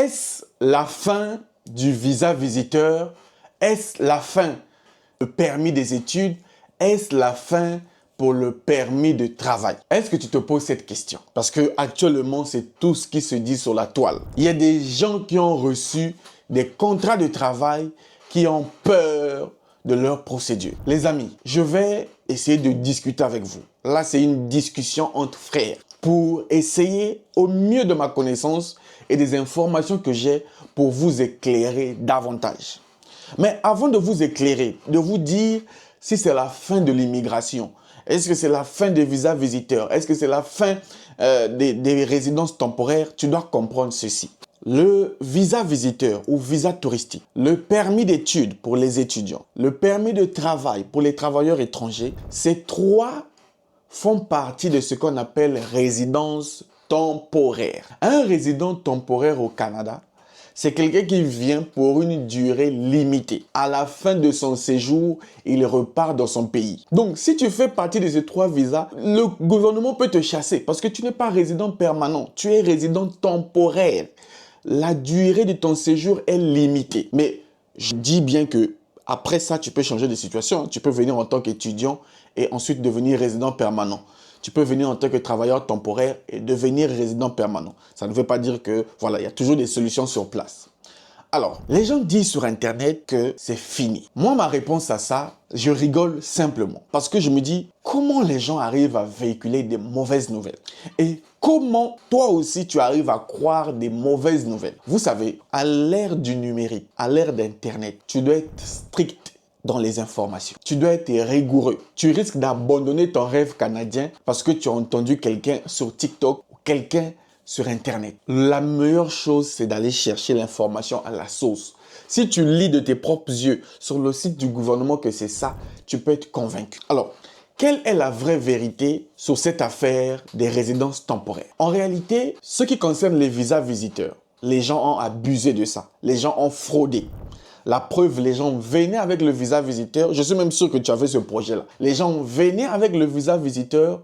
Est-ce la fin du visa visiteur? Est-ce la fin du permis des études? Est-ce la fin pour le permis de travail? Est-ce que tu te poses cette question? Parce que actuellement, c'est tout ce qui se dit sur la toile. Il y a des gens qui ont reçu des contrats de travail qui ont peur de leur procédure. Les amis, je vais essayer de discuter avec vous. Là, c'est une discussion entre frères pour essayer au mieux de ma connaissance et des informations que j'ai pour vous éclairer davantage. Mais avant de vous éclairer, de vous dire si c'est la fin de l'immigration, est-ce que c'est la fin des visas visiteurs, est-ce que c'est la fin des résidences temporaires, tu dois comprendre ceci. Le visa visiteur ou visa touristique, le permis d'études pour les étudiants, le permis de travail pour les travailleurs étrangers, ces trois font partie de ce qu'on appelle résidence temporaire. Un résident temporaire au Canada, c'est quelqu'un qui vient pour une durée limitée. À la fin de son séjour, il repart dans son pays. Donc, si tu fais partie de ces trois visas, le gouvernement peut te chasser parce que tu n'es pas résident permanent, tu es résident temporaire. La durée de ton séjour est limitée. Mais je dis bien que après ça, tu peux changer de situation. Tu peux venir en tant qu'étudiant et ensuite devenir résident permanent. Tu peux venir en tant que travailleur temporaire et devenir résident permanent. Ça ne veut pas dire que, voilà, il y a toujours des solutions sur place. Alors, les gens disent sur Internet que c'est fini. Moi, ma réponse à ça, je rigole simplement. Parce que je me dis, comment les gens arrivent à véhiculer des mauvaises nouvelles? Et comment toi aussi tu arrives à croire des mauvaises nouvelles? Vous savez, à l'ère du numérique, à l'ère d'Internet, tu dois être strict dans les informations. Tu dois être rigoureux. Tu risques d'abandonner ton rêve canadien parce que tu as entendu quelqu'un sur TikTok ou quelqu'un sur Internet. La meilleure chose, c'est d'aller chercher l'information à la source. Si tu lis de tes propres yeux sur le site du gouvernement que c'est ça, tu peux être convaincu. Alors, quelle est la vraie vérité sur cette affaire des résidences temporaires? En réalité, ce qui concerne les visas visiteurs, les gens ont abusé de ça. Les gens ont fraudé. La preuve, les gens venaient avec le visa visiteur. Je suis même sûr que tu avais ce projet-là. Les gens venaient avec le visa visiteur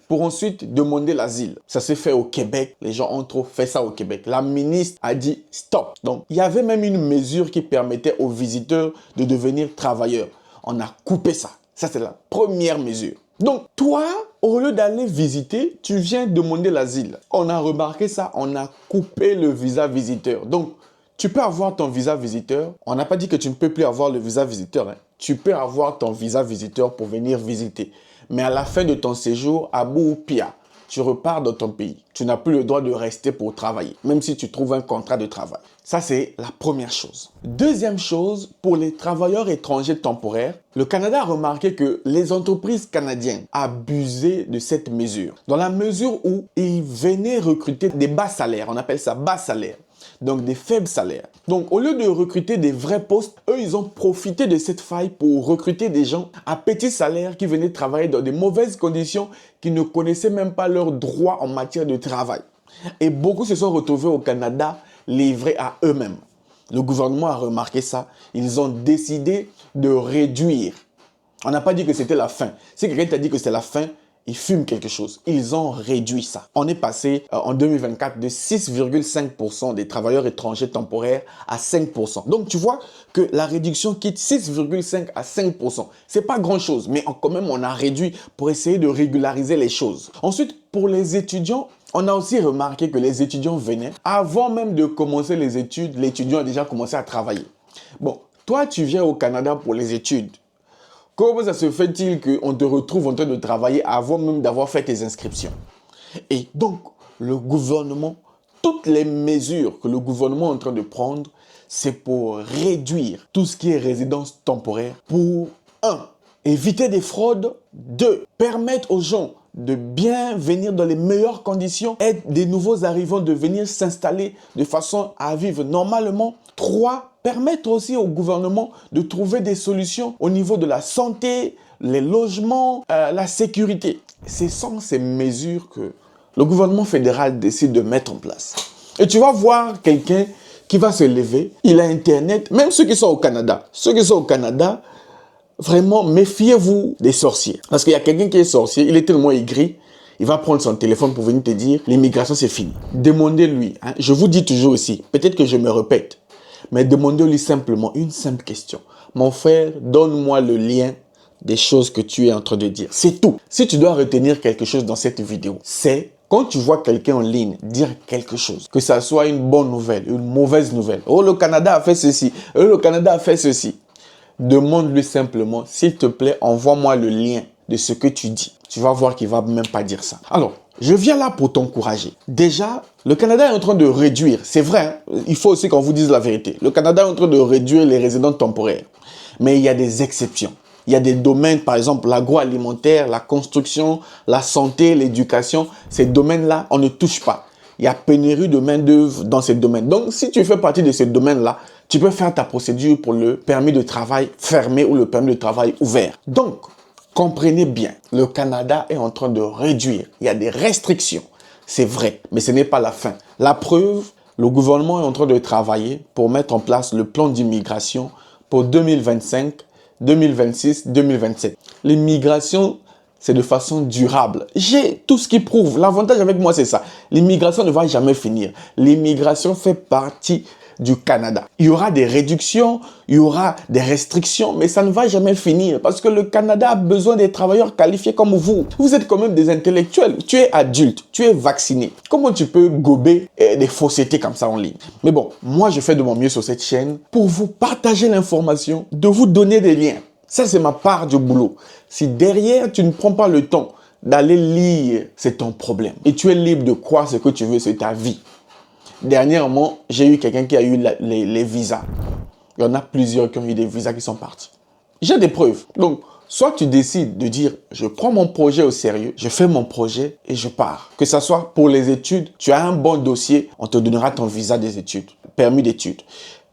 pour ensuite demander l'asile. Ça s'est fait au Québec. Les gens ont trop fait ça au Québec. La ministre a dit stop. Donc, il y avait même une mesure qui permettait aux visiteurs de devenir travailleurs. On a coupé ça. Ça, c'est la première mesure. Donc, toi, au lieu d'aller visiter, tu viens demander l'asile. On a remarqué ça. On a coupé le visa visiteur. Donc, tu peux avoir ton visa visiteur. On n'a pas dit que tu ne peux plus avoir le visa visiteur. Tu peux avoir ton visa visiteur pour venir visiter. Mais à la fin de ton séjour, à bout ou pia, tu repars dans ton pays. Tu n'as plus le droit de rester pour travailler, même si tu trouves un contrat de travail. Ça, c'est la première chose. Deuxième chose, pour les travailleurs étrangers temporaires, le Canada a remarqué que les entreprises canadiennes abusaient de cette mesure. Dans la mesure où ils venaient recruter des bas salaires, on appelle ça bas salaire. Donc des faibles salaires. Donc au lieu de recruter des vrais postes, eux ils ont profité de cette faille pour recruter des gens à petits salaires qui venaient travailler dans des mauvaises conditions, qui ne connaissaient même pas leurs droits en matière de travail. Et beaucoup se sont retrouvés au Canada livrés à eux-mêmes. Le gouvernement a remarqué ça. Ils ont décidé de réduire. On n'a pas dit que c'était la fin. Si quelqu'un t'a dit que c'est la fin, ils fument quelque chose. Ils ont réduit ça. On est passé en 2024 de 6,5% des travailleurs étrangers temporaires à 5%. Donc, tu vois que la réduction quitte 6,5 à 5%. C'est pas grand-chose, mais quand même, on a réduit pour essayer de régulariser les choses. Ensuite, pour les étudiants, on a aussi remarqué que les étudiants venaient. Avant même de commencer les études, l'étudiant a déjà commencé à travailler. Bon, toi, tu viens au Canada pour les études. Comment ça se fait-il qu'on te retrouve en train de travailler avant même d'avoir fait tes inscriptions? Et donc, le gouvernement, toutes les mesures que le gouvernement est en train de prendre, c'est pour réduire tout ce qui est résidence temporaire pour 1. Éviter des fraudes. 2. Permettre aux gens de bien venir dans les meilleures conditions, aide des nouveaux arrivants de venir s'installer de façon à vivre normalement. 3. Permettre aussi au gouvernement de trouver des solutions au niveau de la santé, les logements, la sécurité. Ce sont ces mesures que le gouvernement fédéral décide de mettre en place. Et tu vas voir quelqu'un qui va se lever, il a Internet, même ceux qui sont au Canada. Ceux qui sont au Canada, vraiment, méfiez-vous des sorciers. Parce qu'il y a quelqu'un qui est sorcier, il est tellement aigri, il va prendre son téléphone pour venir te dire l'immigration c'est fini. Demandez-lui, hein, je vous dis toujours aussi, peut-être que je me répète, mais demandez-lui simplement une simple question. Mon frère, donne-moi le lien des choses que tu es en train de dire. C'est tout. Si tu dois retenir quelque chose dans cette vidéo, c'est quand tu vois quelqu'un en ligne dire quelque chose, que ça soit une bonne nouvelle, une mauvaise nouvelle. Oh, le Canada a fait ceci. Oh, le Canada a fait ceci. Demande-lui simplement, s'il te plaît, envoie-moi le lien de ce que tu dis. Tu vas voir qu'il ne va même pas dire ça. Alors, je viens là pour t'encourager. Déjà, le Canada est en train de réduire. C'est vrai, hein, il faut aussi qu'on vous dise la vérité. Le Canada est en train de réduire les résidents temporaires. Mais il y a des exceptions. Il y a des domaines, par exemple, l'agroalimentaire, la construction, la santé, l'éducation. Ces domaines-là, on ne touche pas. Il y a pénurie de main-d'œuvre dans ces domaines. Donc, si tu fais partie de ces domaines-là, tu peux faire ta procédure pour le permis de travail fermé ou le permis de travail ouvert. Donc, comprenez bien, le Canada est en train de réduire. Il y a des restrictions. C'est vrai, mais ce n'est pas la fin. La preuve, le gouvernement est en train de travailler pour mettre en place le plan d'immigration pour 2025, 2026, 2027. L'immigration, c'est de façon durable. J'ai tout ce qui prouve. L'avantage avec moi, c'est ça. L'immigration ne va jamais finir. L'immigration fait partie du Canada. Il y aura des réductions, il y aura des restrictions, mais ça ne va jamais finir parce que le Canada a besoin des travailleurs qualifiés comme vous. Vous êtes quand même des intellectuels. Tu es adulte, tu es vacciné. Comment tu peux gober des faussetés comme ça en ligne? Mais bon, moi, je fais de mon mieux sur cette chaîne pour vous partager l'information, de vous donner des liens. Ça, c'est ma part du boulot. Si derrière, tu ne prends pas le temps d'aller lire, c'est ton problème. Et tu es libre de croire ce que tu veux, c'est ta vie. Dernièrement, j'ai eu quelqu'un qui a eu les visas. Il y en a plusieurs qui ont eu des visas qui sont partis. J'ai des preuves. Donc, soit tu décides de dire, je prends mon projet au sérieux, je fais mon projet et je pars. Que ce soit pour les études, tu as un bon dossier, on te donnera ton visa des études, permis d'études.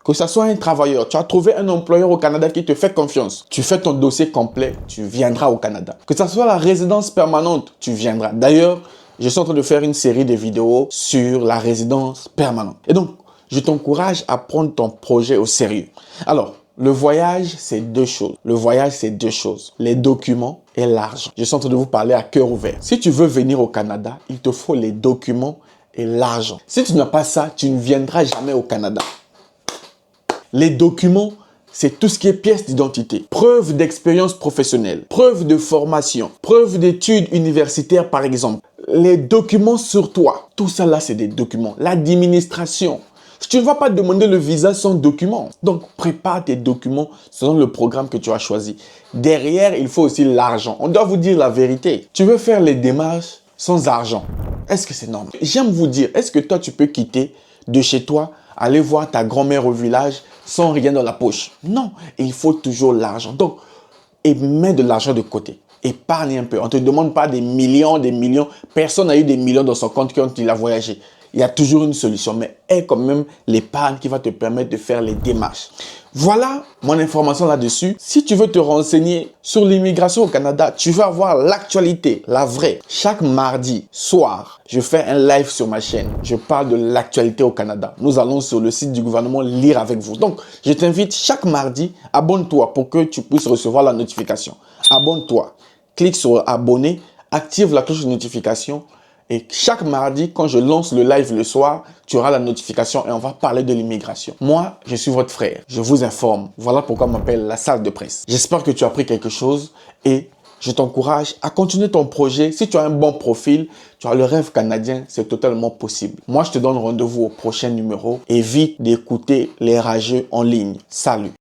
Que ce soit un travailleur, tu as trouvé un employeur au Canada qui te fait confiance. Tu fais ton dossier complet, tu viendras au Canada. Que ce soit la résidence permanente, tu viendras. D'ailleurs, je suis en train de faire une série de vidéos sur la résidence permanente. Et donc, je t'encourage à prendre ton projet au sérieux. Alors, le voyage, c'est deux choses. Le voyage, c'est deux choses. Les documents et l'argent. Je suis en train de vous parler à cœur ouvert. Si tu veux venir au Canada, il te faut les documents et l'argent. Si tu n'as pas ça, tu ne viendras jamais au Canada. Les documents, c'est tout ce qui est pièce d'identité, preuve d'expérience professionnelle, preuve de formation, preuve d'études universitaires par exemple. Les documents sur toi, tout ça là c'est des documents. L'administration, tu ne vas pas demander le visa sans document. Donc prépare tes documents selon le programme que tu as choisi. Derrière, il faut aussi l'argent. On doit vous dire la vérité. Tu veux faire les démarches sans argent. Est-ce que c'est normal? J'aime vous dire, est-ce que toi tu peux quitter de chez toi, aller voir ta grand-mère au village sans rien dans la poche? Non, il faut toujours l'argent. Donc, mets de l'argent de côté. Épargne un peu. On ne te demande pas des millions, des millions. Personne n'a eu des millions dans son compte quand il a voyagé. Il y a toujours une solution, mais aie quand même l'épargne qui va te permettre de faire les démarches. Voilà mon information là-dessus. Si tu veux te renseigner sur l'immigration au Canada, tu vas avoir l'actualité, la vraie. Chaque mardi soir, je fais un live sur ma chaîne. Je parle de l'actualité au Canada. Nous allons sur le site du gouvernement lire avec vous. Donc, je t'invite chaque mardi, abonne-toi pour que tu puisses recevoir la notification. Abonne-toi. Clique sur abonner, active la cloche de notification. Et chaque mardi, quand je lance le live le soir, tu auras la notification et on va parler de l'immigration. Moi, je suis votre frère. Je vous informe. Voilà pourquoi on m'appelle la salle de presse. J'espère que tu as appris quelque chose et je t'encourage à continuer ton projet. Si tu as un bon profil, tu as le rêve canadien, c'est totalement possible. Moi, je te donne rendez-vous au prochain numéro. Évite d'écouter les rageux en ligne. Salut!